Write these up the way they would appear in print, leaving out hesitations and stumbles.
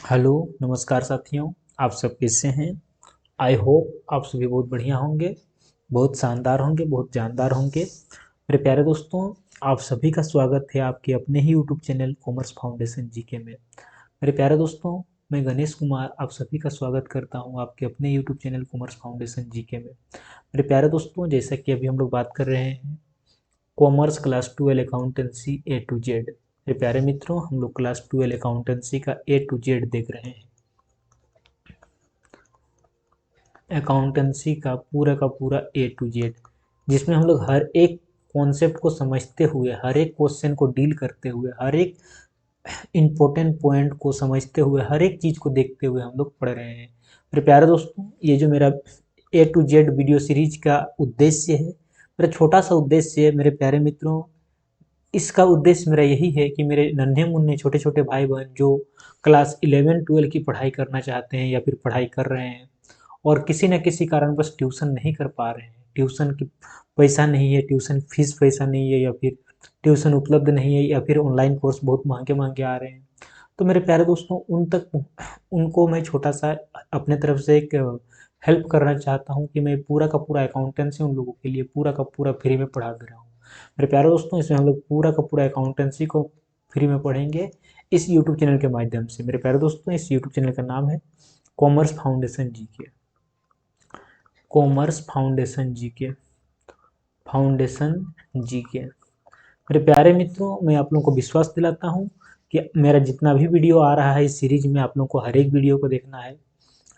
Hello नमस्कार साथियों। आप सब कैसे हैं? आई होप आप सभी बहुत बढ़िया होंगे, बहुत शानदार होंगे, बहुत जानदार होंगे। मेरे प्यारे दोस्तों, आप सभी का स्वागत है आपके अपने ही YouTube channel commerce foundation GK में। मेरे प्यारे दोस्तों, मैं गणेश कुमार आप सभी का स्वागत करता हूं आपके अपने YouTube channel commerce foundation GK में। मेरे प्यारे दोस्तों, जैसा कि अभी हम लोग बात कर रहे हैं commerce class 12 accountancy A to Z. मेरे प्यारे मित्रों, हम लोग क्लास 12 अकाउंटेंसी का ए टू जेड देख रहे हैं। अकाउंटेंसी का पूरा ए टू जेड, जिसमें हम लोग हर एक कॉन्सेप्ट को समझते हुए, हर एक क्वेश्चन को डील करते हुए, हर एक इम्पोर्टेंट पॉइंट को समझते हुए, हर एक चीज़ को देखते हुए हम लोग पढ़ रहे हैं। मेरे प्यारे दोस्तों, ये जो मेरा ए टू जेड वीडियो सीरीज का उद्देश्य है, मेरा छोटा सा उद्देश्य है मेरे प्यारे मित्रों। इसका उद्देश्य मेरा यही है कि मेरे नन्हे मुन्ने छोटे छोटे भाई बहन जो क्लास 11-12 की पढ़ाई करना चाहते हैं या फिर पढ़ाई कर रहे हैं और किसी न किसी कारणवश ट्यूशन नहीं कर पा रहे हैं, ट्यूशन की पैसा नहीं है, ट्यूशन फीस पैसा नहीं है, या फिर ट्यूशन उपलब्ध नहीं है, या फिर ऑनलाइन कोर्स बहुत महंगे महंगे आ रहे हैं, तो मेरे प्यारे दोस्तों उनको मैं छोटा सा अपने तरफ से एक हेल्प करना चाहता हूँ कि मैं पूरा का पूरा अकाउंटेंसी उन लोगों के लिए पूरा का पूरा फ्री में पढ़ा दे रहा हूँ। मेरे प्यारे दोस्तों, इसमें हम लोग पूरा का पूरा अकाउंटेंसी को फ्री में पढ़ेंगे इस यूट्यूब चैनल के माध्यम से। मेरे प्यारे दोस्तों, इस यूट्यूब चैनल का नाम है commerce foundation GK. Commerce foundation GK, foundation GK. मेरे प्यारे मित्रों, मैं आप लोगों को विश्वास दिलाता हूँ कि मेरा जितना भी वीडियो आ रहा है इस सीरीज में, आप लोगों को हर एक वीडियो को देखना है,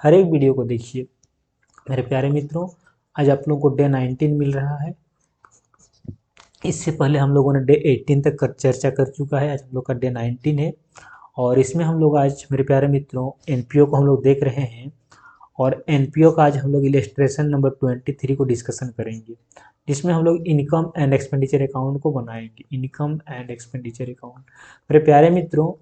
हर एक वीडियो को देखिए। मेरे प्यारे मित्रों, आज आप लोगों को डे 19 मिल रहा है। इससे पहले हम लोगों ने डे 18 तक चर्चा कर चुका है, आज हम लोग का डे 19 है। और इसमें हम लोग आज मेरे प्यारे मित्रों एनपीओ को हम लोग देख रहे हैं, और एनपीओ का आज हम लोग इलस्ट्रेशन नंबर 23 को डिस्कशन करेंगे, जिसमें हम लोग इनकम एंड एक्सपेंडिचर अकाउंट को बनाएंगे। Income and expenditure account. मेरे प्यारे मित्रों,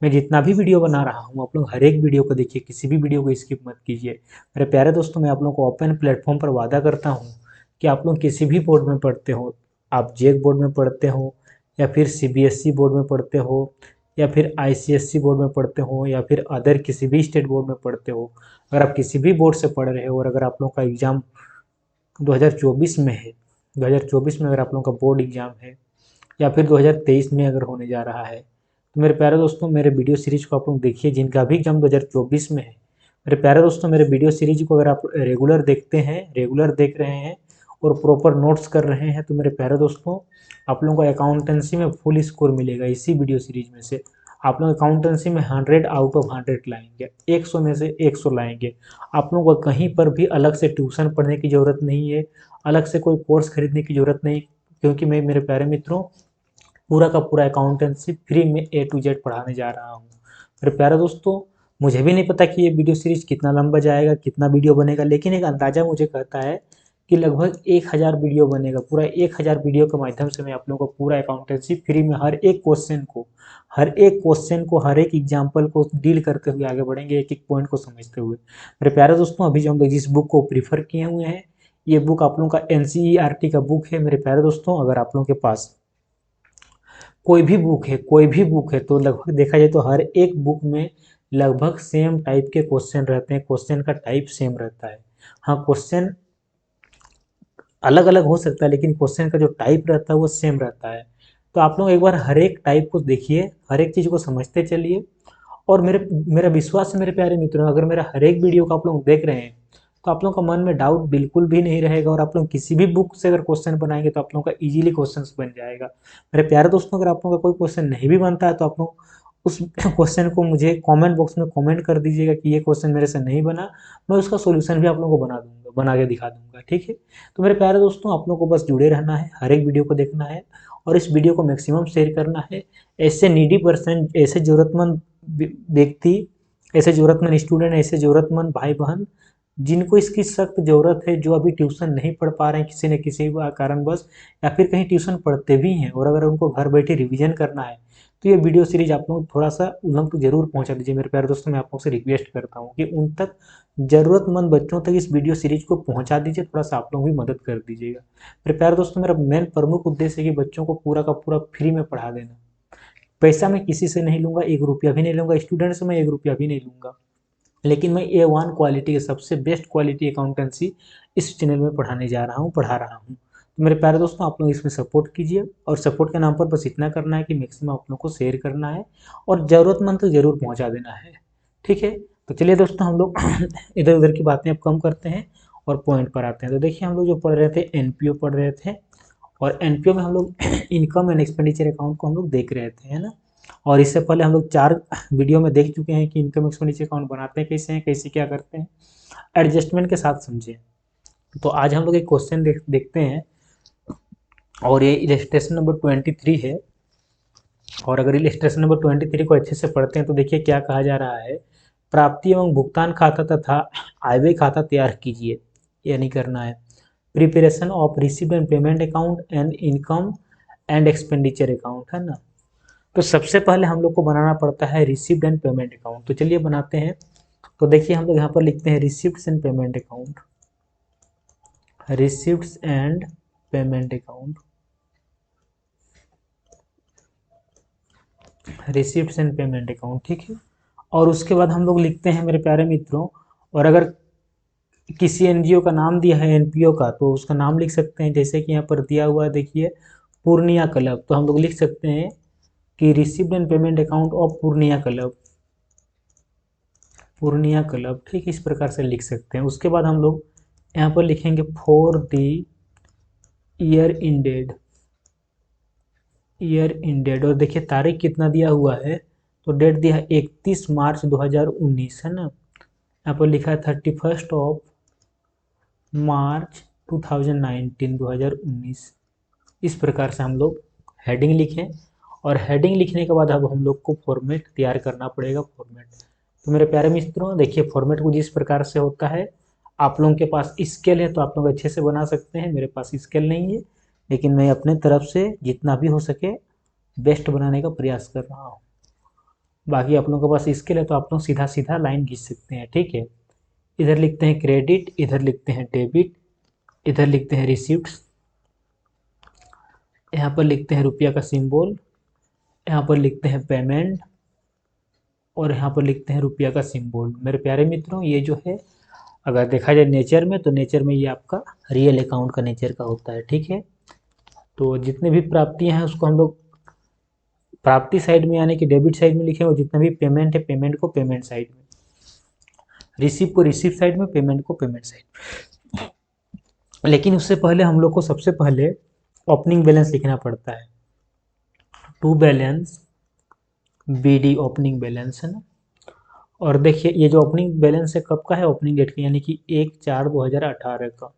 मैं जितना भी वीडियो बना रहा हूँ आप लोग हर एक वीडियो को देखिए, किसी भी वीडियो को स्किप मत कीजिए। मेरे प्यारे दोस्तों, मैं आप लोगों को ओपन प्लेटफॉर्म पर वादा करता हूँ कि आप लोग किसी भी बोर्ड में पढ़ते हो, आप जेक बोर्ड में पढ़ते हो या फिर सीबीएसई बोर्ड में पढ़ते हो या फिर आईसीएसई बोर्ड में पढ़ते हो या फिर अदर किसी भी स्टेट बोर्ड में पढ़ते हो, अगर आप किसी भी बोर्ड से पढ़ रहे हो और अगर आप लोगों का एग्ज़ाम 2024 में है, 2024 में अगर आप लोगों का बोर्ड एग्ज़ाम है या फिर 2023 में अगर होने जा रहा है, तो मेरे प्यारे दोस्तों मेरे वीडियो सीरीज को आप लोग देखिए जिनका भी एग्जाम 2024 में है। मेरे प्यारे दोस्तों, मेरे वीडियो सीरीज को अगर आप रेगुलर देखते हैं, रेगुलर देख रहे हैं और प्रॉपर नोट्स कर रहे हैं, तो मेरे प्यारे दोस्तों आप लोगों को अकाउंटेंसी में फुल स्कोर मिलेगा इसी वीडियो सीरीज में से। आप लोग अकाउंटेंसी में 100 आउट ऑफ 100 लाएंगे, 100 में से 100 लाएंगे। आप लोगों को कहीं पर भी अलग से ट्यूशन पढ़ने की ज़रूरत नहीं है, अलग से कोई कोर्स खरीदने की ज़रूरत नहीं, क्योंकि मैं मेरे प्यारे मित्रों पूरा का पूरा अकाउंटेंसी फ्री में ए टू जेड पढ़ाने जा रहा हूँ। मेरे प्यारे दोस्तों, मुझे भी नहीं पता कि ये वीडियो सीरीज कितना लंबा जाएगा, कितना वीडियो बनेगा, लेकिन एक अंदाज़ा मुझे कहता है कि लगभग 1000 वीडियो बनेगा। पूरा 1000 वीडियो के माध्यम से मैं आप लोगों को पूरा अकाउंटेंसी फ्री में हर एक क्वेश्चन को, हर एक क्वेश्चन को, हर एक एग्जाम्पल को डील करते हुए आगे बढ़ेंगे, एक एक पॉइंट को समझते हुए। मेरे प्यारे दोस्तों, अभी जो हम लोग जिस बुक को प्रीफर किए हुए हैं, ये बुक आप लोगों का एनसीईआरटी का बुक है। मेरे प्यारे दोस्तों, अगर आप लोगों के पास कोई भी बुक है, कोई भी बुक है, तो लगभग देखा जाए तो हर एक बुक में लगभग सेम टाइप के क्वेश्चन रहते हैं, क्वेश्चन का टाइप सेम रहता है। हाँ, क्वेश्चन अलग अलग हो सकता है लेकिन क्वेश्चन का जो टाइप रहता है वो सेम रहता है। तो आप लोग एक बार हर एक टाइप को देखिए, हर एक चीज़ को समझते चलिए। और मेरा विश्वास है मेरे प्यारे मित्रों, अगर मेरा हर एक वीडियो को आप लोग देख रहे हैं तो आप लोगों का मन में डाउट बिल्कुल भी नहीं रहेगा, और आप लोग किसी भी बुक से अगर क्वेश्चन बनाएंगे तो आप लोगों का इजीली क्वेश्चन बन जाएगा। मेरे प्यारे दोस्तों, अगर आप लोगों का कोई क्वेश्चन नहीं भी बनता है तो आप लोग उस क्वेश्चन को मुझे कमेंट बॉक्स में कमेंट कर दीजिएगा कि ये क्वेश्चन मेरे से नहीं बना, मैं उसका सोल्यूशन भी आप लोगों को बना दूंगा, बना के दिखा दूंगा। ठीक है? तो मेरे प्यारे दोस्तों, आप लोगों को बस जुड़े रहना है, हर एक वीडियो को देखना है और इस वीडियो को मैक्सिमम शेयर करना है। ऐसे नीडी पर्सन, ऐसे ज़रूरतमंद व्यक्ति, ऐसे ज़रूरतमंद स्टूडेंट, ऐसे ज़रूरतमंद भाई बहन जिनको इसकी सख्त ज़रूरत है, जो अभी ट्यूशन नहीं पढ़ पा रहे हैं किसी न किसी कारणवश, या फिर कहीं ट्यूशन पढ़ते भी हैं और अगर उनको घर बैठे रिवीजन करना है, तो ये वीडियो सीरीज आप लोग थोड़ा सा उन तक जरूर पहुंचा दीजिए। मेरे प्यारे दोस्तों, मैं आप लोग से रिक्वेस्ट करता हूँ कि उन तक, ज़रूरतमंद बच्चों तक इस वीडियो सीरीज को पहुंचा दीजिए, थोड़ा सा आप लोग भी मदद कर दीजिएगा। मेरे प्यारे दोस्तों, मेरा मेन प्रमुख उद्देश्य है कि बच्चों को पूरा का पूरा फ्री में पढ़ा देना, पैसा मैं किसी से नहीं लूँगा, 1 रुपया भी नहीं लूँगा, स्टूडेंट से मैं 1 रुपया भी नहीं लूँगा, लेकिन मैं A1 क्वालिटी के सबसे बेस्ट क्वालिटी अकाउंटेंसी इस चैनल में पढ़ाने जा रहा हूँ, पढ़ा रहा हूँ। तो मेरे प्यारे दोस्तों, आप लोग इसमें सपोर्ट कीजिए, और सपोर्ट के नाम पर बस इतना करना है कि मैक्सिमम आप लोग को शेयर करना है और ज़रूरतमंद तक ज़रूर पहुँचा देना है। ठीक है, तो चलिए दोस्तों, हम लोग इधर उधर की बातें अब कम करते हैं और पॉइंट पर आते हैं। तो देखिए, हम लोग जो पढ़ रहे थे एनपीओ पढ़ रहे थे, और एनपीओ में हम लोग इनकम एंड एक्सपेंडिचर अकाउंट को हम लोग देख रहे थे, है ना। और इससे पहले हम लोग 4 वीडियो में देख चुके हैं कि इनकम एक्सपेंडिचर अकाउंट बनाते हैं कैसे हैं, कैसे क्या करते हैं, एडजस्टमेंट के साथ समझें। तो आज हम लोग एक क्वेश्चन देखते हैं, और ये इलस्ट्रेशन नंबर 23 है। और अगर इलस्ट्रेशन नंबर 23 को अच्छे से पढ़ते हैं तो देखिए क्या कहा जा रहा है। प्राप्ति एवं भुगतान खाता तथा आयव्यय खाता तैयार कीजिए, यानी करना है। Preparation of received and payment account and income and expenditure account, है ना। तो सबसे पहले हम लोग को बनाना पड़ता है रिसीव्ड एंड पेमेंट अकाउंट। तो चलिए बनाते हैं। तो देखिए, हम लोग यहाँ पर लिखते हैं receipts and payment account, receipts and payment account, receipts and payment account, ठीक है। और उसके बाद हम लोग लिखते हैं मेरे प्यारे मित्रों, और अगर किसी एनजीओ का नाम दिया है एनपीओ का, तो उसका नाम लिख सकते हैं। जैसे कि यहाँ पर दिया हुआ है, देखिए पूर्णिया क्लब, तो हम लोग लिख सकते हैं कि received and payment account of Purnia club, Purnia club, ठीक, इस प्रकार से लिख सकते हैं। उसके बाद हम लोग यहाँ पर लिखेंगे for the year ended, year ended, और देखिए तारीख कितना दिया हुआ है, तो डेट दिया है 31 मार्च 2019, है ना। यहाँ पर लिखा है 31 ऑफ मार्च 2019, 2019। इस प्रकार से हम लोग हेडिंग लिखें, और हेडिंग लिखने के बाद अब हम लोग को फॉर्मेट तैयार करना पड़ेगा, फॉर्मेट। तो मेरे प्यारे मित्रों, देखिए फॉर्मेट कुछ इस प्रकार से होता है। आप लोगों के पास स्केल है तो आप लोग अच्छे से बना सकते हैं, मेरे पास स्केल नहीं है, लेकिन मैं अपने तरफ से जितना भी हो सके बेस्ट बनाने का प्रयास कर रहा हूँ। बाकी आप लोगों के पास स्केल है तो आप लोग सीधा सीधा लाइन खींच सकते हैं, ठीक है। इधर लिखते हैं क्रेडिट, इधर लिखते हैं डेबिट, इधर लिखते हैं रिसिप्ट्स, यहाँ पर लिखते हैं रुपया का सिंबल, यहाँ पर लिखते हैं पेमेंट, और यहाँ पर लिखते हैं रुपया का सिंबल। मेरे प्यारे मित्रों, ये जो है अगर देखा जाए नेचर में, तो नेचर में ये आपका रियल अकाउंट का नेचर का होता है, ठीक है। तो जितने भी प्राप्तियां हैं उसको हम लोग प्राप्ति साइड में यानी कि डेबिट साइड में लिखेंगे, और जितना भी पेमेंट है पेमेंट को पेमेंट साइड में, रिसीव को रिसीव साइड में, पेमेंट को पेमेंट साइड। लेकिन उससे पहले हम लोग को सबसे पहले ओपनिंग बैलेंस लिखना पड़ता है, to balance BD opening balance, है ना। और देखिए ये जो ओपनिंग बैलेंस है कब का है, ओपनिंग डेट का, यानी कि 1/4/2018 का,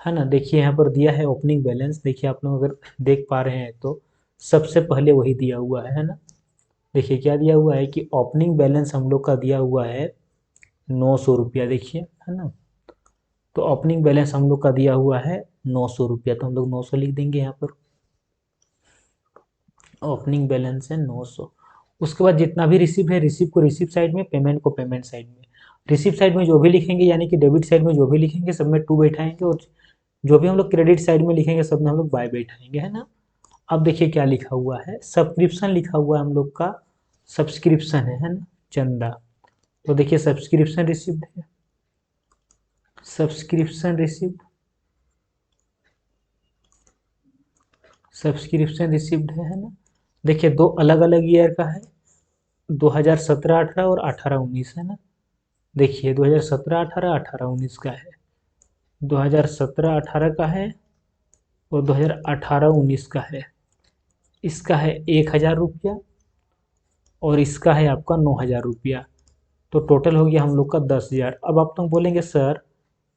है ना। देखिए यहाँ पर दिया है ओपनिंग बैलेंस, देखिए आप लोग अगर देख पा रहे हैं तो सबसे पहले वही दिया हुआ है ना। देखिए क्या दिया हुआ है कि ओपनिंग बैलेंस हम लोग का दिया हुआ है 900 रुपया, देखिए, है ना। तो ओपनिंग बैलेंस हम लोग का दिया हुआ है 900 रुपया, तो हम लोग 900 लिख देंगे यहाँ पर, ओपनिंग बैलेंस है 900। उसके बाद जितना भी रिसीव है, रिसीव को रिसीव साइड में, पेमेंट को पेमेंट साइड में। रिसीव साइड में जो भी लिखेंगे यानी कि डेबिट साइड में जो भी लिखेंगे सब में 2 बैठाएंगे, और जो भी हम लोग क्रेडिट साइड में लिखेंगे सब में हम लोग बाय बैठाएंगे, है ना। अब देखिए क्या लिखा हुआ है, सब्सक्रिप्शन लिखा हुआ है हम लोग का, सब्सक्रिप्शन है ना, चंदा। तो देखिए सब्सक्रिप्शन रिसीव्ड है, सब्सक्रिप्शन रिसीव्ड, सब्सक्रिप्शन रिसीव्ड है ना। देखिए दो अलग अलग ईयर का है, 2017-18 और 18-19, है ना। देखिए 2017-18, 18-19 का है, 2017-18 का है, और 2018-19 का है। इसका है 1000 रुपया, और इसका है आपका 9000 रुपया। तो टोटल हो गया हम लोग का 10,000। अब आप लोग बोलेंगे सर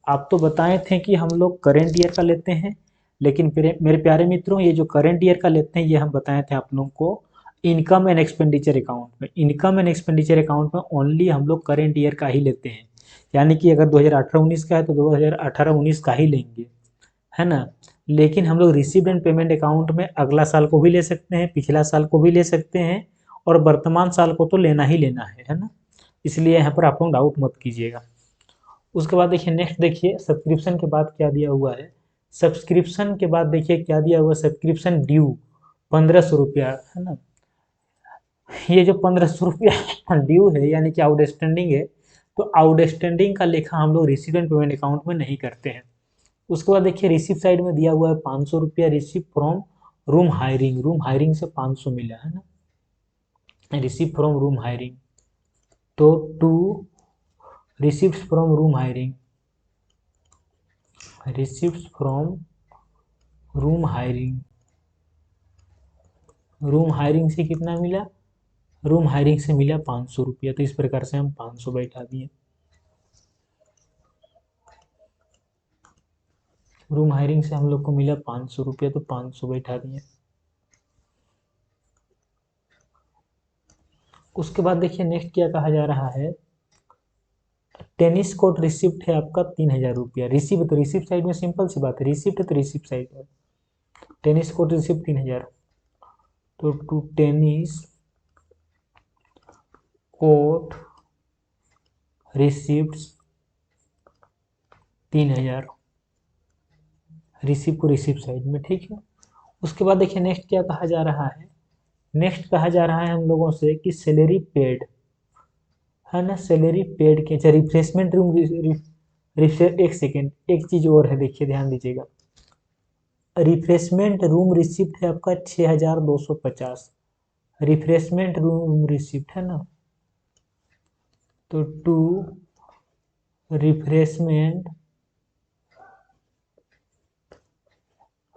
आप तो बताए थे कि हम लोग करेंट ईयर का लेते हैं, लेकिन मेरे प्यारे मित्रों ये जो करेंट ईयर का लेते हैं ये हम बताए थे आप लोगों को इनकम एंड एक्सपेंडिचर अकाउंट में। इनकम एंड एक्सपेंडिचर अकाउंट में ओनली हम लोग करेंट ईयर का ही लेते हैं, यानी कि अगर 2018-19 का है तो 2018-19 का ही लेंगे, है ना। लेकिन हम लोग रिसीव्ड एंड पेमेंट अकाउंट में अगला साल को भी ले सकते हैं, पिछला साल को भी ले सकते हैं, और वर्तमान साल को तो लेना ही लेना है ना। इसलिए यहाँ पर आप लोग डाउट मत कीजिएगा। उसके बाद देखिए नेक्स्ट, देखिए सब्सक्रिप्शन के बाद क्या दिया हुआ है। सब्सक्रिप्शन के बाद देखिए क्या दिया हुआ है, सब्सक्रिप्शन ड्यू 1500 रुपया, है ना। ये जो 1500 रुपया ड्यू है यानी कि आउटस्टैंडिंग है, तो आउटस्टैंडिंग का लेखा हम लोग रिसीव एंड पेमेंट अकाउंट में नहीं करते हैं। उसके बाद देखिए रिसिप्ट साइड में दिया हुआ है 500 रुपया receipt from room hiring, room hiring से 500 मिला है ना, रिसिप्ट फ्रॉम रूम हायरिंग। तो to receipt from room hiring, receipt from room hiring, room hiring से कितना मिला, रूम हायरिंग से मिला 500 रुपया। तो इस प्रकार से हम 500 बैठा दिए। रूम हायरिंग से हम लोग को मिला 500 रुपया, तो 500 बैठा दिए। उसके बाद देखिए नेक्स्ट क्या कहा जा रहा है, टेनिस कोर्ट रिसिप्ट है आपका 3000 रुपया। रिसिप्ट तो रिसिप्ट साइड में सिंपल सी बात है, रिसिप्ट है तो रिसिप्ट साइड है। टेनिस कोर्ट रिसिप्ट 3000, तो to tennis court receipt 3000, receipt को रिसिप्ट साइड में, ठीक है। उसके बाद देखिए नेक्स्ट क्या कहा जा रहा है, नेक्स्ट कहा जा रहा है हम लोगों से कि सैलरी पेड है ना, सैलरी पेड के, अच्छा रिफ्रेशमेंट रूम, एक सेकेंड, एक चीज और है देखिए ध्यान दीजिएगा, रिफ्रेशमेंट रूम रिसिप्ट है आपका 6250, रिफ्रेशमेंट रूम रिसिप्ट है ना, तो टू रिफ्रेशमेंट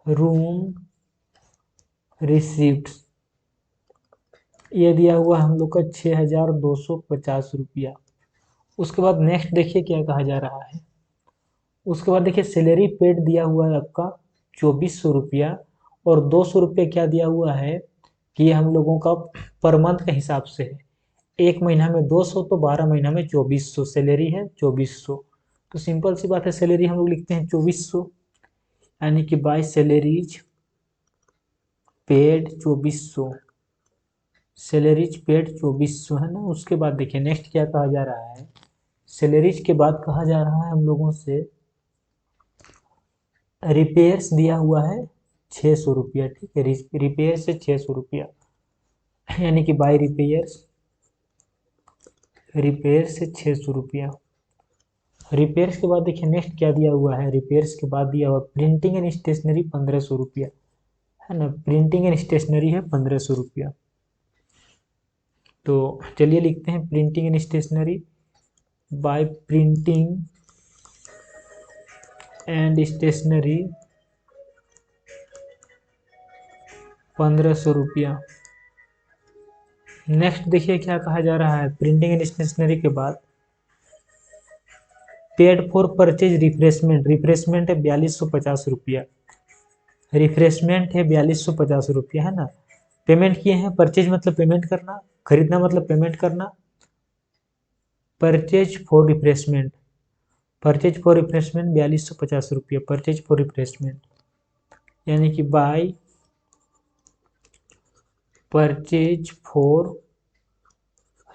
रूम रिसिप्ट, ये दिया हुआ हम लोग का 6250 रुपया। उसके बाद नेक्स्ट देखिए क्या कहा जा रहा है, उसके बाद देखिए सैलरी पेड दिया हुआ है आपका 2400 रुपया, और 200 रुपये क्या दिया हुआ है कि ये हम लोगों का पर मंथ के हिसाब से है, एक महीना में 200 तो 12 महीना में 2400, सैलरी है 2400। तो सिंपल सी बात है, सैलरी हम लोग लिखते हैं 2400, यानी कि by salaries paid 2400, salaries paid 2400 है ना। उसके बाद देखिए नेक्स्ट क्या कहा जा रहा है, सैलरीज के बाद कहा जा रहा है हम लोगों से रिपेयर्स दिया हुआ है 600 रुपया, ठीक है, रिपेयर से 600 रुपया, यानी कि बाय रिपेयर्स, रिपेयर से 600 रुपया। रिपेयर्स के बाद देखिए नेक्स्ट क्या दिया हुआ है, रिपेयर्स के बाद दिया हुआ प्रिंटिंग एंड स्टेशनरी 1500 रुपया है ना, प्रिंटिंग एंड स्टेशनरी है 1500 रुपया। तो चलिए लिखते हैं printing and stationery, by printing and stationery 1500 रुपया। नेक्स्ट देखिए क्या कहा जा रहा है, प्रिंटिंग एंड स्टेशनरी के बाद paid for purchase refreshment, refreshment है 4250 रुपया, रिफ्रेशमेंट है 4250 रुपया है ना। पेमेंट किए हैं, परचेज मतलब पेमेंट करना, खरीदना मतलब पेमेंट करना, purchase for refreshment, purchase for refreshment 4250 रुपया, परचेज फॉर रिफ्रेशमेंट, यानी कि बाय परचेज फॉर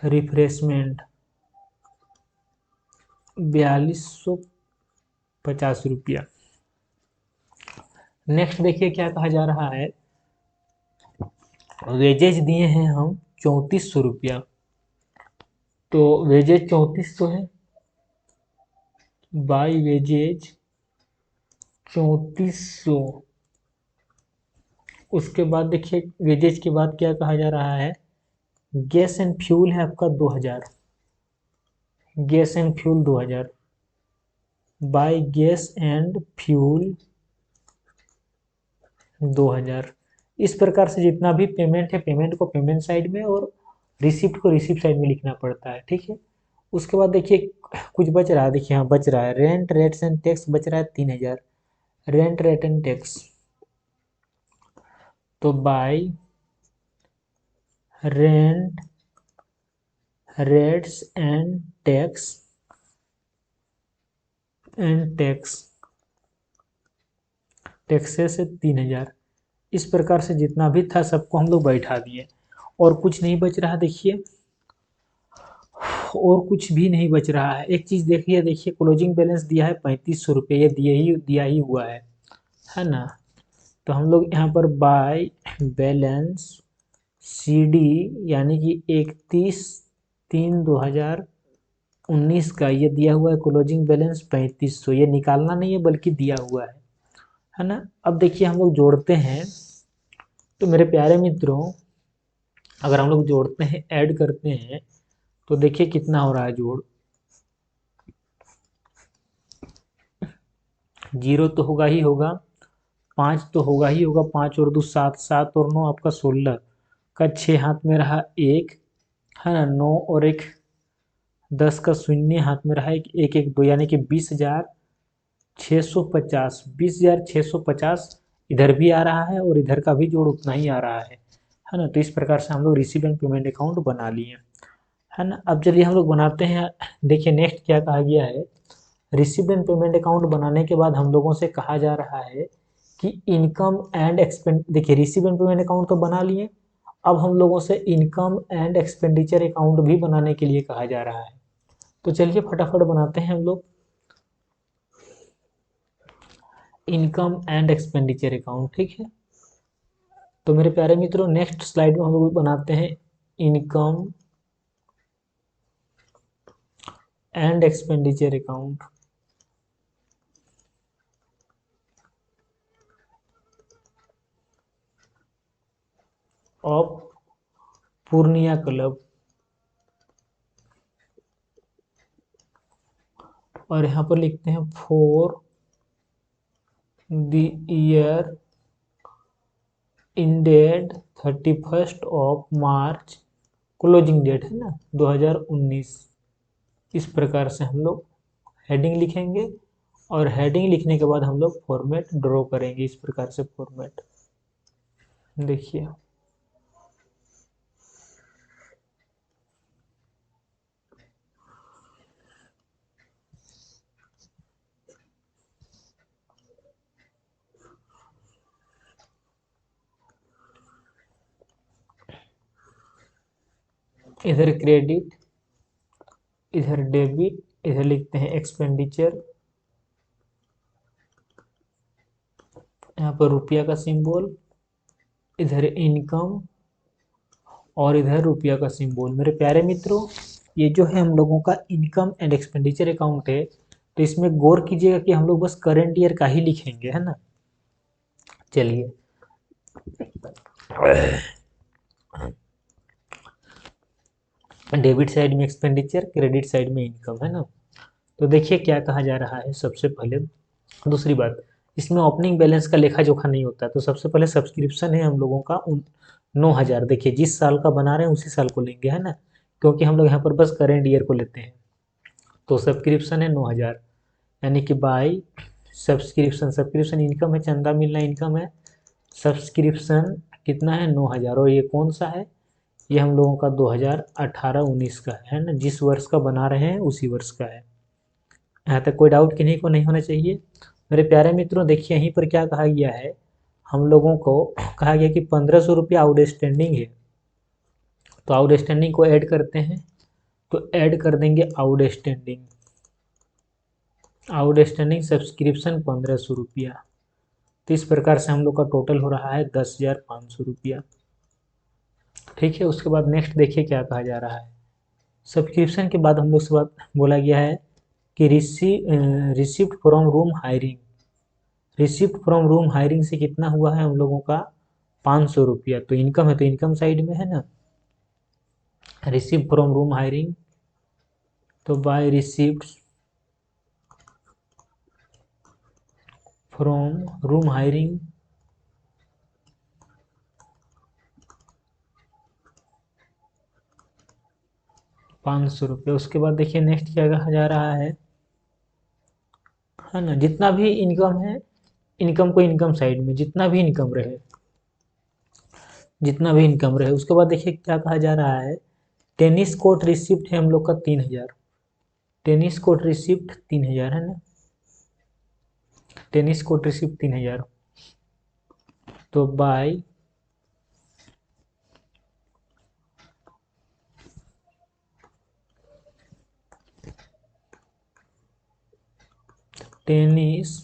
रिफ्रेशमेंट 4250 रुपया। नेक्स्ट देखिए क्या कहा जा रहा है, वेजेज दिए हैं हम 3400 रुपया, तो वेजेज 3400 है, बाई वेजेज 3400। उसके बाद देखिए वेजेज के बाद क्या कहा जा रहा है, गैस एंड फ्यूल है आपका 2000, gas and fuel 2000, by gas and fuel 2000। इस प्रकार से जितना भी पेमेंट है, पेमेंट को पेमेंट साइड में और रिसिप्ट को रिसिप्ट साइड में लिखना पड़ता है, ठीक है। उसके बाद देखिए कुछ बच रहा है, देखिए यहाँ बच रहा है रेंट रेट्स एंड टैक्स, बच रहा है 3000, रेंट रेट एंड टैक्स, तो bye rent rates and tax taxes से 3000। इस प्रकार से जितना भी था सबको हम लोग बैठा दिए, और कुछ नहीं बच रहा देखिए, और कुछ भी नहीं बच रहा है। एक चीज देखिए, देखिए क्लोजिंग बैलेंस दिया है 3500 रुपये, ये दिया ही हुआ है ना। तो हम लोग यहाँ पर बाय बैलेंस CD यानी कि 31/3/2019 का ये दिया हुआ है क्लोजिंग बैलेंस 3500। ये निकालना नहीं है बल्कि दिया हुआ है ना। अब देखिए हम लोग जोड़ते हैं, तो मेरे प्यारे मित्रों अगर हम लोग जोड़ते हैं, ऐड करते हैं, तो देखिए कितना हो रहा है जोड़। 0 तो होगा ही होगा, 5 तो होगा ही होगा, 5 और 2 7, 7 और 9 आपका 16 का 6 हाथ में रहा 1, है ना। 9 और 1 10 का शून्य हाथ में रहा 1, 1 1 2, यानी कि 20,650। 20,650 इधर भी आ रहा है और इधर का भी जोड़ उतना ही आ रहा है ना। तो इस प्रकार से हम लोग रिसीव एंड पेमेंट अकाउंट बना लिए, है ना। अब चलिए हम लोग बनाते हैं। देखिए नेक्स्ट क्या कहा गया है, रिसीव एंड पेमेंट अकाउंट बनाने के बाद हम लोगों से कहा जा रहा है कि इनकम एंड एक्सपेंड। देखिए रिसीव एंड पेमेंट अकाउंट तो बना लिए, अब हम लोगों से इनकम एंड एक्सपेंडिचर अकाउंट भी बनाने के लिए कहा जा रहा है। तो चलिए फटाफट बनाते हैं हम लोग इनकम एंड एक्सपेंडिचर अकाउंट, ठीक है। तो मेरे प्यारे मित्रों नेक्स्ट स्लाइड में हम लोग बनाते हैं income and expenditure account of Purnia club. और यहाँ पर लिखते हैं for the year ended 31 March, closing date है ना 2019। इस प्रकार से हम लोग हेडिंग लिखेंगे और हेडिंग लिखने के बाद हम लोग फॉर्मेट ड्रॉ करेंगे। इस प्रकार से फॉर्मेट देखिए, इधर क्रेडिट, इधर डेबिट, इधर लिखते हैं एक्सपेंडिचर, यहाँ पर रुपया का सिंबल, इधर इनकम और इधर रुपया का सिंबल। मेरे प्यारे मित्रों ये जो है हम लोगों का इनकम एंड एक्सपेंडिचर अकाउंट है, तो इसमें गौर कीजिएगा कि हम लोग बस करंट ईयर का ही लिखेंगे, है ना। चलिए डेबिट साइड में एक्सपेंडिचर, क्रेडिट साइड में इनकम, है ना। तो देखिए क्या कहा जा रहा है। सबसे पहले दूसरी बात, इसमें ओपनिंग बैलेंस का लेखा जोखा नहीं होता। तो सबसे पहले सब्सक्रिप्शन है हम लोगों का 9,000। देखिए जिस साल का बना रहे हैं उसी साल को लेंगे, है ना, क्योंकि हम लोग यहाँ पर बस करेंट ईयर को लेते हैं। तो सब्सक्रिप्शन है 9,000, यानी कि बाई सब्सक्रिप्शन। सब्सक्रिप्शन इनकम है, चंदा मिलना इनकम है। सब्सक्रिप्शन कितना है 9,000, और ये कौन सा है, ये हम लोगों का 2018-19 का है ना। जिस वर्ष का बना रहे हैं उसी वर्ष का है। यहाँ तक कोई डाउट किन्हीं को नहीं होना चाहिए। मेरे प्यारे मित्रों देखिए यहीं पर क्या कहा गया है, हम लोगों को कहा गया कि 1,500 रुपया आउटस्टैंडिंग है। तो आउटस्टैंडिंग को ऐड करते हैं, तो ऐड कर देंगे आउटस्टैंडिंग। आउटस्टैंडिंग सब्सक्रिप्शन 1,500 रुपया। तो इस प्रकार से हम लोग का टोटल हो रहा है 10,500 रुपया, ठीक है। उसके बाद नेक्स्ट देखिए क्या कहा जा रहा है। सब्सक्रिप्शन के बाद हम लोग से बात बोला गया है कि receipt from room hiring. Receipt from room hiring से कितना हुआ है हम लोगों का 500 रुपया। तो इनकम है तो इनकम साइड में है ना। रिसिप्ट फ्रॉम रूम हायरिंग, तो by receipt from room hiring 500 रुपये। उसके बाद देखिए नेक्स्ट क्या कहा जा रहा है ना। जितना भी इनकम है, इनकम को इनकम साइड में, जितना भी इनकम रहे, जितना भी इनकम रहे। उसके बाद देखिए क्या कहा जा रहा है, टेनिस कोर्ट रिसिप्ट है हम लोग का 3,000। टेनिस कोर्ट रिसिप्ट 3,000 है ना। टेनिस कोर्ट रिसिप्ट 3,000, तो बाय टेनिस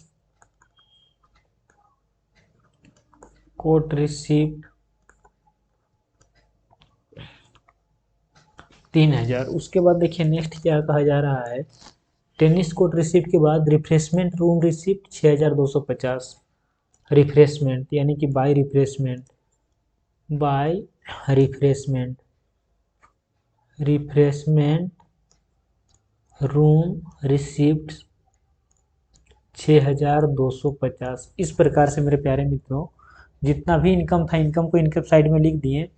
कोर्ट रिसिप्ट 3,000। उसके बाद देखिए नेक्स्ट क्या कहा जा रहा है, टेनिस कोर्ट रिसिप्ट के बाद रिफ्रेशमेंट रूम रिसिप्ट 6,250। रिफ्रेशमेंट यानी कि by refreshment, by refreshment, refreshment room receipt 6,250। इस प्रकार से मेरे प्यारे मित्रों जितना भी इनकम था इनकम को इनकम साइड में लिख दिए।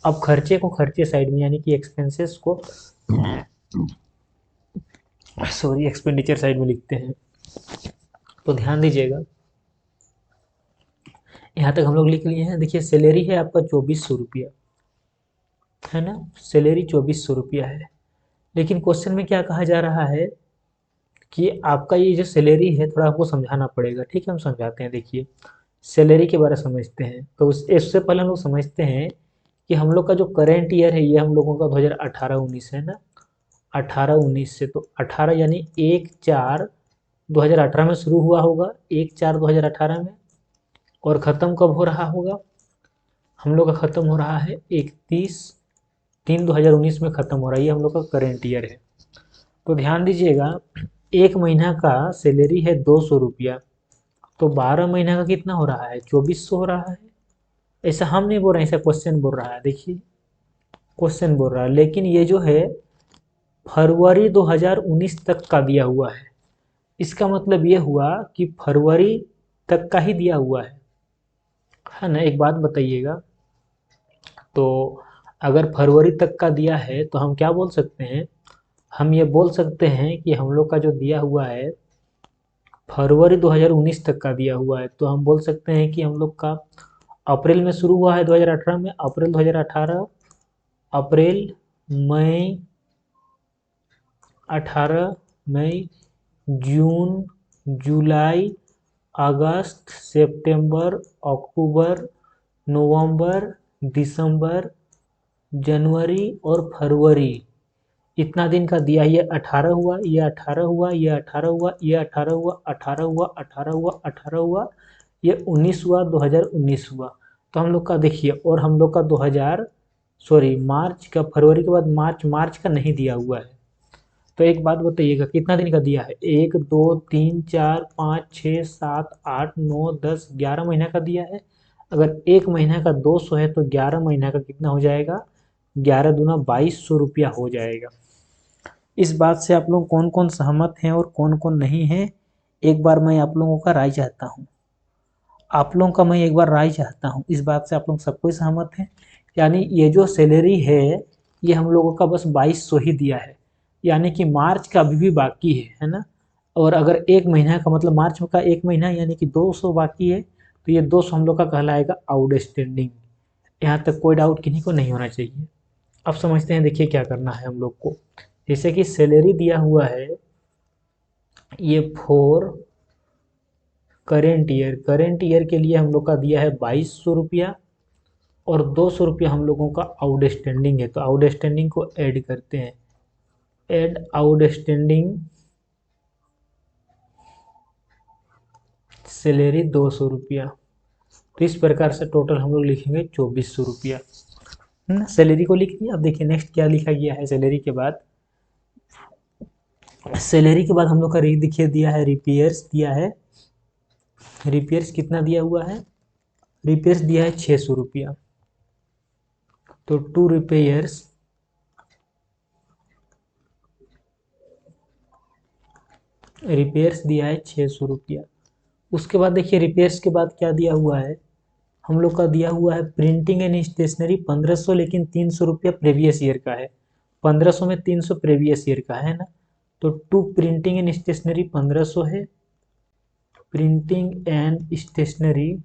अब खर्चे को खर्चे साइड में यानी कि एक्सपेंसेस को सॉरी एक्सपेंडिचर साइड में लिखते हैं। तो ध्यान दीजिएगा, यहाँ तक हम लोग लिख लिए हैं। देखिए सैलरी है आपका 2,400 रुपया, है ना, सैलरी 2,400 रुपया है। लेकिन क्वेश्चन में क्या कहा जा रहा है कि आपका ये जो सैलरी है थोड़ा आपको समझाना पड़ेगा, ठीक है, हम समझाते हैं। देखिए सैलरी के बारे में समझते हैं, तो इससे पहले हम लोग समझते हैं कि हम लोग का जो करेंट ईयर है ये हम लोगों का 2018-19 है ना, 18-19 से। तो 18 यानी 1/4/2018 में शुरू हुआ होगा, 1/4/2018 में, और ख़त्म कब हो रहा होगा, हम लोग का ख़त्म हो रहा है 31/3/2019 में ख़त्म हो रहा है। ये हम लोग का करेंट ईयर है। तो ध्यान दीजिएगा, एक महीना का सैलरी है 200 रुपया, तो 12 महीना का कितना हो रहा है, 2,400 हो रहा है। ऐसा हम नहीं बोल रहे हैं, ऐसा क्वेश्चन बोल रहा है। देखिए क्वेश्चन बोल रहा है, लेकिन ये जो है फरवरी 2019 तक का दिया हुआ है। इसका मतलब ये हुआ कि फरवरी तक का ही दिया हुआ है ना। एक बात बताइएगा, तो अगर फरवरी तक का दिया है तो हम क्या बोल सकते हैं, हम ये बोल सकते हैं कि हम लोग का जो दिया हुआ है फरवरी 2019 तक का दिया हुआ है, तो हम बोल सकते हैं कि हम लोग का अप्रैल में शुरू हुआ है 2018 में, अप्रैल 2018, अप्रैल, मई 18, मई, जून, जुलाई, अगस्त, सितंबर, अक्टूबर, नवंबर, दिसंबर, जनवरी और फरवरी। इतना दिन का दिया, ये 18 हुआ, ये 18 हुआ, ये 18 हुआ, ये 18 हुआ, 18 हुआ, 18 हुआ, 18 हुआ, ये 19 हुआ, 2019 हुआ। तो हम लोग का देखिए, और हम लोग का 2000 सॉरी मार्च का, फरवरी के बाद मार्च का नहीं दिया हुआ है। तो एक बात बताइएगा कितना दिन का दिया है, 1 2 3 4 5 6 7 8 9 10 11 महीना का दिया है। अगर एक महीना का 200 है तो 11 महीना का कितना हो जाएगा, 11 दूना 2,200 रुपया हो जाएगा। इस बात से आप लोग कौन कौन सहमत हैं और कौन कौन नहीं हैं, एक बार मैं आप लोगों का राय चाहता हूँ। आप लोगों का मैं एक बार राय चाहता हूँ, इस बात से आप लोग सब कोई सहमत हैं। यानी ये जो सैलरी है ये हम लोगों का बस 2,200 ही दिया है, यानी कि मार्च का अभी भी बाकी है ना। और अगर एक महीना का मतलब मार्च का एक महीना यानी कि 200 बाकी है, तो ये 200 हम लोग का कहलाएगा आउटस्टैंडिंग। यहाँ तक कोई डाउट किन्हीं को नहीं होना चाहिए। अब समझते हैं, देखिए क्या करना है हम लोग को। जैसे कि सैलरी दिया हुआ है ये फॉर करेंट ईयर के लिए हम लोग का दिया है 2,200 रुपया, और 200 रुपया हम लोगों का आउटस्टैंडिंग है। तो आउटस्टैंडिंग को ऐड करते हैं, ऐड आउटस्टैंडिंग सैलरी 200 रुपया। तो इस प्रकार से टोटल हम लोग लिखेंगे 2,400 रुपया, है ना। सैलरी को लिख दिया। अब देखिए नेक्स्ट क्या लिखा गया है सैलरी के बाद। सैलरी के बाद हम लोग का देखिए दिया है रिपेयर्स, दिया है रिपेयर्स कितना दिया हुआ है, रिपेयर्स दिया है 600 रुपया। तो टू रिपेयर्स दिया है 600 रुपया। उसके बाद देखिए रिपेयर्स के बाद क्या दिया हुआ है, हम लोग का दिया हुआ है प्रिंटिंग एंड स्टेशनरी 1,500, लेकिन 300 रुपया प्रीवियस ईयर का है। 1,500 में 300 प्रीवियस ईयर का है ना। तो टू प्रिंटिंग एंड स्टेशनरी 1,500 है, प्रिंटिंग एंड स्टेशनरी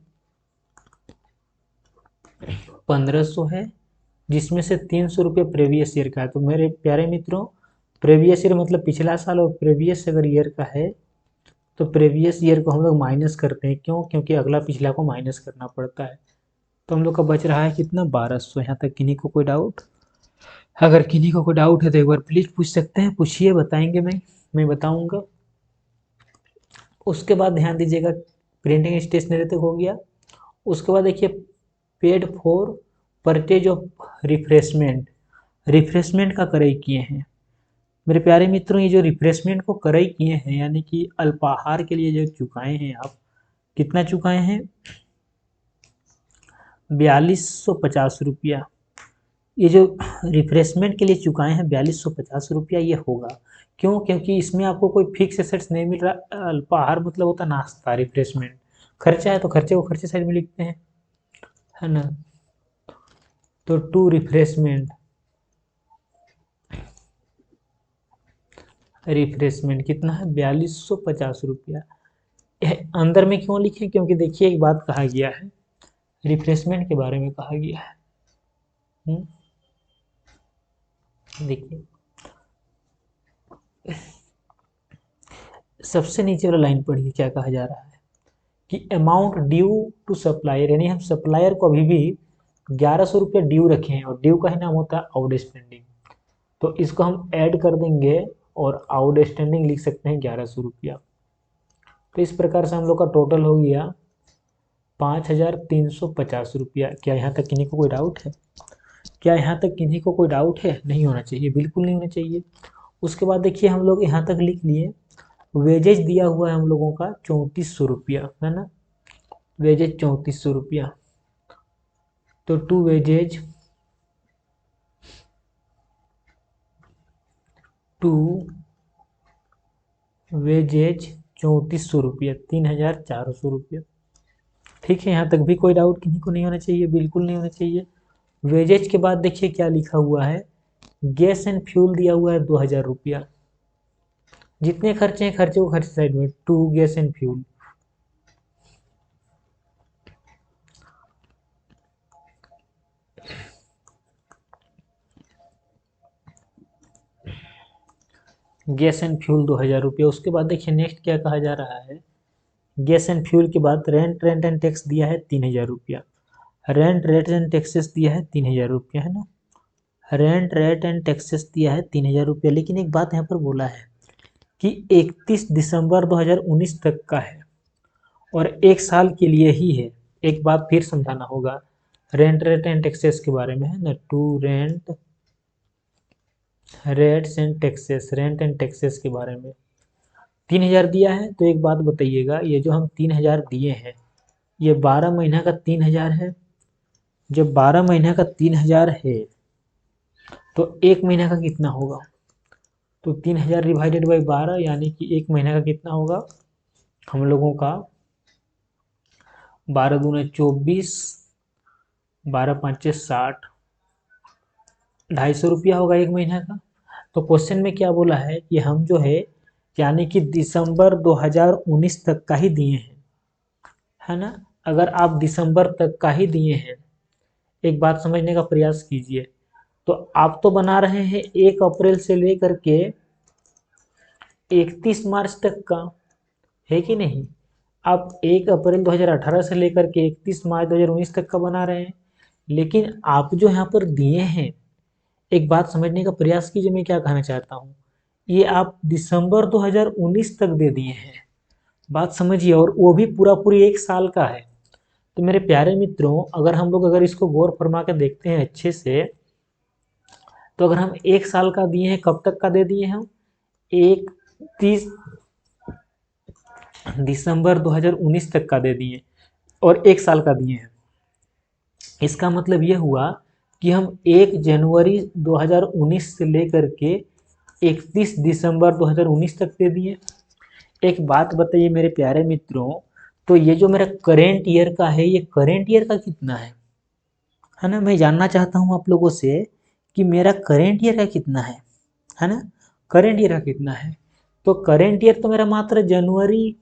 1,500 है, जिसमें से 300 रुपये प्रीवियस ईयर का है। तो मेरे प्यारे मित्रों प्रीवियस ईयर मतलब पिछला साल, और प्रीवियस अगर ईयर का है तो प्रीवियस ईयर को हम लोग माइनस करते हैं। क्यों, क्योंकि अगला पिछला को माइनस करना पड़ता है। तो हम लोग का बच रहा है कितना, 1,200। यहाँ तक किन्हीं को कोई डाउट, अगर किन्हीं को कोई डाउट है तो एक बार प्लीज़ पूछ सकते हैं, पूछिए, बताएंगे, मैं बताऊंगा। उसके बाद ध्यान दीजिएगा प्रिंटिंग स्टेशनरी तक हो गया। उसके बाद देखिए paid for purchase of refreshment, refreshment का क्रय किए हैं। मेरे प्यारे मित्रों, ये जो रिफ्रेशमेंट को क्रय किए हैं यानी कि अल्पाहार के लिए जो चुकाए हैं आप, कितना चुकाए हैं? 4250 रुपया। ये जो रिफ्रेशमेंट के लिए चुकाए हैं 4250 रुपया, ये होगा क्यों? क्योंकि इसमें आपको कोई फिक्स एसेट्स नहीं मिल रहा। अल्पाहार मतलब होता नाश्ता, रिफ्रेशमेंट खर्चा है तो खर्चे को खर्चे साइड में लिखते हैं, है ना। तो टू रिफ्रेशमेंट, रिफ्रेशमेंट कितना है? 4250 रुपया। अंदर में क्यों लिखे? क्योंकि देखिए एक बात कहा गया है, रिफ्रेशमेंट के बारे में कहा गया है। देखिए सबसे नीचे वाला लाइन पढ़िए, क्या कहा जा रहा है कि अमाउंट ड्यू टू सप्लायर, यानी हम सप्लायर को अभी भी 1100 रुपया ड्यू रखे हैं और ड्यू का ही नाम होता है आउटस्टैंडिंग। तो इसको हम ऐड कर देंगे और आउटस्टैंडिंग लिख सकते हैं 1100 रुपया। तो इस प्रकार से हम लोग का टोटल हो गया 5350 रुपया। क्या यहाँ तक किन्हीं को कोई डाउट है? क्या यहाँ तक किन्हीं को कोई डाउट है? नहीं होना चाहिए, बिल्कुल नहीं होना चाहिए। उसके बाद देखिए हम लोग यहाँ तक लिख लिए, वेजेज दिया हुआ है हम लोगों का 3400 रुपया, है ना। वेजेज 3400 रुपया। तो टू वेजेज, टू वेजेज 3400 रुपया, 3400 रुपया। ठीक है, यहाँ तक भी कोई डाउट किन्हीं को नहीं होना चाहिए, बिल्कुल नहीं होना चाहिए। वेजेज के बाद देखिए क्या लिखा हुआ है, गैस एंड फ्यूल दिया हुआ है 2000 रुपया। जितने खर्चे हैं खर्चे को खर्चे साइड में, to gas and fuel. Gas and fuel 2000 रुपया। उसके बाद देखिए नेक्स्ट क्या कहा जा रहा है, गैस एंड फ्यूल के बाद रेंट एंड टैक्स दिया है 3000 रुपया। रेंट रेट एंड टैक्सेस दिया है 3000 रुपया, है ना। रेंट रेट एंड टैक्सेस दिया है 3000 रुपया। लेकिन एक बात यहाँ पर बोला है कि 31 दिसंबर 2019 तक का है और एक साल के लिए ही है। एक बात फिर समझाना होगा, रेंट रेट एंड टैक्सेस के बारे में, है ना। To rent rates and taxes, rent and taxes के बारे में 3000 दिया है। तो एक बात बताइएगा, ये जो हम 3000 दिए हैं, ये 12 महीना का 3000 है। जब 12 महीना का 3000 है तो एक महीना का कितना होगा? तो 3000 डिवाइडेड बाई 12, यानी कि एक महीना का कितना होगा हम लोगों का? 12 दूने 24, 12 पाँचे 60, 250 होगा एक महीना का। तो क्वेश्चन में क्या बोला है कि हम जो है यानी कि दिसंबर 2019 तक का ही दिए हैं, है ना। अगर आप दिसंबर तक का ही दिए हैं, एक बात समझने का प्रयास कीजिए, तो आप तो बना रहे हैं 1 अप्रैल से लेकर के 31 मार्च तक का, है कि नहीं। आप 1 अप्रैल 2018 से लेकर के 31 मार्च 2019 तक का बना रहे हैं। लेकिन आप जो यहाँ पर दिए हैं, एक बात समझने का प्रयास कीजिए, मैं क्या कहना चाहता हूँ, ये आप दिसंबर 2019 तक दे दिए हैं, बात समझिए, और वो भी पूरा पूरी एक साल का है। तो मेरे प्यारे मित्रों, अगर हम लोग अगर इसको गौर फरमा के देखते हैं अच्छे से, तो अगर हम एक साल का दिए हैं, कब तक का दे दिए हैं हम? 31 दिसंबर 2019 तक का दे दिए और एक साल का दिए हैं। इसका मतलब ये हुआ कि हम 1 जनवरी 2019 से लेकर के 31 दिसंबर 2019 तक दे दिए। एक बात बताइए मेरे प्यारे मित्रों, तो ये जो मेरा करेंट ईयर का है, ये करेंट ईयर का कितना है ना। मैं जानना चाहता हूँ आप लोगों से कि मेरा करेंट ईयर का कितना है ना। करेंट ईयर का कितना है? तो करेंट ईयर तो मेरा मात्र जनवरी,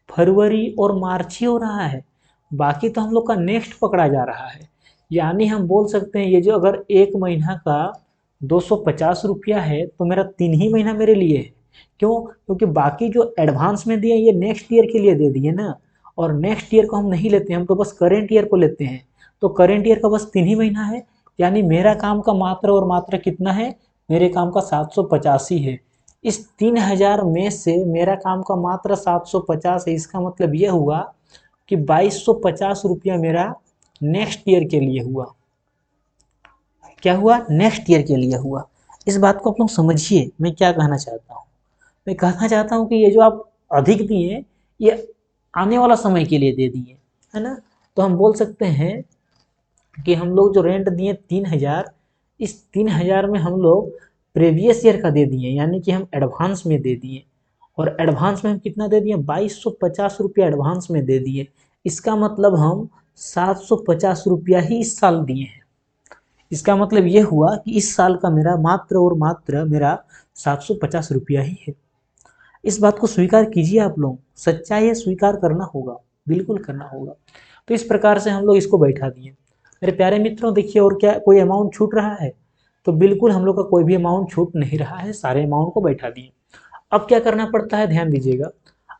फरवरी और मार्च ही हो रहा है, बाकी तो हम लोग का नेक्स्ट पकड़ा जा रहा है। यानी हम बोल सकते हैं ये जो अगर एक महीना का 250 रुपया है, तो मेरा 3 ही महीना मेरे लिए है। क्यों? क्योंकि बाकी जो एडवांस में दिए ये नेक्स्ट ईयर के लिए दे दिए ना, और नेक्स्ट ईयर को हम नहीं लेते, हम तो बस करेंट ईयर को लेते हैं। तो करेंट ईयर का बस 3 ही महीना है, यानी मेरा काम का मात्र और मात्र कितना है? मेरे काम का 785 है। इस 3000 में से मेरा काम का मात्र 750 है। इसका मतलब यह हुआ कि 2250 रुपया मेरा नेक्स्ट ईयर के लिए हुआ। क्या हुआ, नेक्स्ट ईयर के लिए हुआ। इस बात को आप लोग समझिए मैं क्या कहना चाहता हूँ। मैं कहना चाहता हूँ कि ये जो आप अधिक दिए, ये आने वाला समय के लिए दे दिए, है ना। तो हम बोल सकते हैं कि हम लोग जो रेंट दिए 3,000, इस 3,000 में हम लोग प्रीवियस ईयर का दे दिए, यानी कि हम एडवांस में दे दिए। और एडवांस में हम कितना दे दिए, 2,250 रुपया एडवांस में दे दिए। इसका मतलब हम 750 रुपया ही इस साल दिए हैं। इसका मतलब ये हुआ कि इस साल का मेरा मात्र और मात्र मेरा 750 रुपया ही है। इस बात को स्वीकार कीजिए आप लोग, सच्चाई है, स्वीकार करना होगा, बिल्कुल करना होगा। तो इस प्रकार से हम लोग इसको बैठा दिए। मेरे प्यारे मित्रों देखिए, और क्या कोई अमाउंट छूट रहा है, तो बिल्कुल हम लोग का कोई भी अमाउंट छूट नहीं रहा है, सारे अमाउंट को बैठा दिए। अब क्या करना पड़ता है, ध्यान दीजिएगा।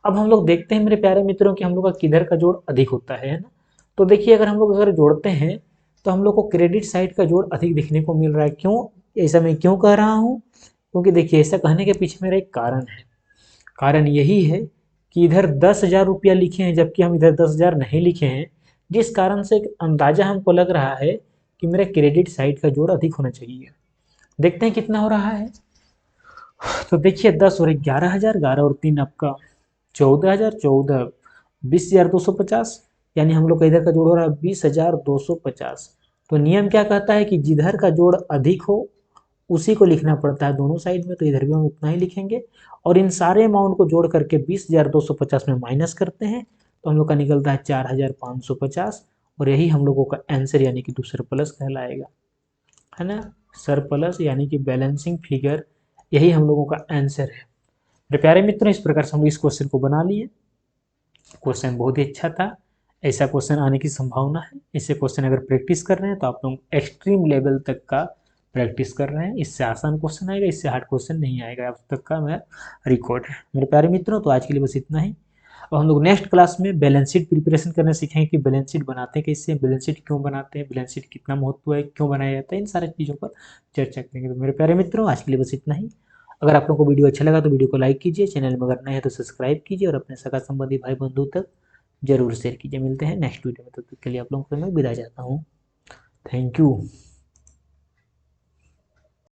अब हम लोग देखते हैं मेरे प्यारे मित्रों कि हम लोग का किधर का जोड़ अधिक होता है ना। तो देखिए, अगर हम लोग अगर जोड़ते हैं तो हम लोग को क्रेडिट साइड का जोड़ अधिक देखने को मिल रहा है। क्यों, ऐसा मैं क्यों कह रहा हूँ, क्योंकि देखिए ऐसा कहने के पीछे मेरा एक कारण है। कारण यही है कि इधर 10,000 रुपया लिखे हैं, जबकि हम इधर 10,000 नहीं लिखे हैं, जिस कारण से एक अंदाजा हमको लग रहा है कि मेरे क्रेडिट साइड का जोड़ अधिक होना चाहिए। देखते हैं कितना हो रहा है। तो देखिए 10 और 11,000, 11 और 3 आपका 14,000, 14 20,250, यानी हम लोग का इधर का जोड़ हो रहा है 20,250। तो नियम क्या कहता है कि जिधर का जोड़ अधिक हो उसी को लिखना पड़ता है दोनों साइड में, तो इधर भी हम उतना ही लिखेंगे। और इन सारे अमाउंट को जोड़ करके 20,250 में माइनस करते हैं तो हम लोग का निकलता है 4,550, और यही हम लोगों का आंसर यानी कि दूसरा प्लस कहलाएगा, है ना। सर प्लस यानी कि बैलेंसिंग फिगर, यही हम लोगों का आंसर है। मेरे प्यारे मित्रों, इस प्रकार से हम लोग इस क्वेश्चन को बना लिए। क्वेश्चन बहुत ही अच्छा था, ऐसा क्वेश्चन आने की संभावना है। इससे क्वेश्चन अगर प्रैक्टिस कर रहे हैं तो आप लोग एक्सट्रीम लेवल तक का प्रैक्टिस कर रहे हैं। इससे आसान क्वेश्चन आएगा, इससे हार्ड क्वेश्चन नहीं आएगा, अब तक का मेरा रिकॉर्ड है। मेरे प्यारे मित्रों, तो आज के लिए बस इतना ही। और हम लोग नेक्स्ट क्लास में बैलेंस शीट प्रिपरेशन करना सीखेंगे कि बैलेंस शीट बनाते हैं कैसे, बैलेंस शीट क्यों बनाते हैं, बैलेंस शीट कितना महत्व है, क्यों बनाया जाता है, इन सारी चीज़ों पर चर्चा करेंगे। तो मेरे प्यारे मित्रों, आज के लिए बस इतना ही। अगर आप लोगों को वीडियो अच्छा लगा तो वीडियो को लाइक कीजिए, चैनल में अगर नए हैं तो सब्सक्राइब कीजिए, और अपने सगा संबंधी भाई बंधु तक जरूर शेयर कीजिए। मिलते हैं नेक्स्ट वीडियो में, तब तक के लिए आप लोगों को मैं विदा चाहता हूँ। Thank you.